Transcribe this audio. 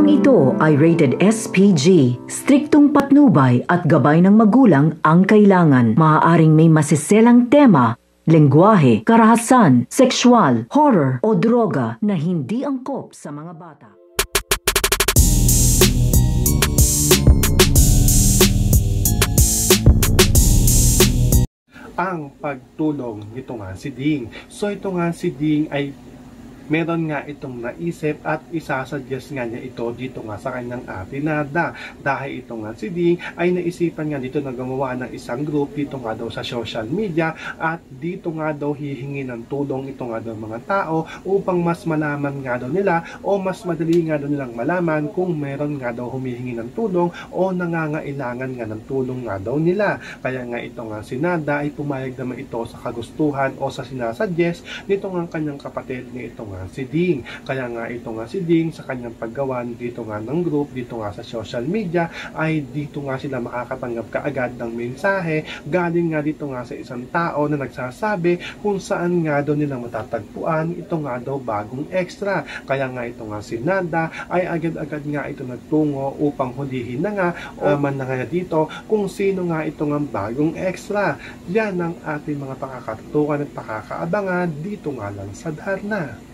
Programang ito ay rated SPG. Striktong patnubay at gabay ng magulang ang kailangan. Maaaring may masiselang tema, lengguwahe, karahasan, sexual, horror o droga na hindi angkop sa mga bata. Ang pagtulong nito nga si Ding. So ito nga si Ding ay meron nga itong naisip at isasuggest nga niya ito dito nga sa kanyang ate Nada. Dahil ito nga si Ding ay naisipan nga dito na gumawa ng isang group dito nga daw sa social media at dito nga daw hihingi ng tulong ito nga daw mga tao upang mas malaman nga daw nila o mas madali nga daw nilang malaman kung meron nga daw humihingi ng tulong o nangangailangan nga ng tulong nga daw nila. Kaya nga ito nga si Nada ay pumayag naman ito sa kagustuhan o sa sinasuggest nito nga kanyang kapatid na ito nga si Ding. Kaya nga ito nga si Ding sa kanyang paggawa dito nga ng group, dito nga sa social media ay dito nga sila makakatanggap kaagad ng mensahe galing nga dito nga sa isang tao na nagsasabi kung saan nga daw nila matatagpuan ito nga daw bagong extra. Kaya nga ito nga si Nada ay agad-agad nga ito nagtungo upang hulihin na nga o man na nga dito kung sino nga ito nga bagong extra. Yan ang ating mga pakakatutukan at pakakaabangan dito nga lang sa Darna.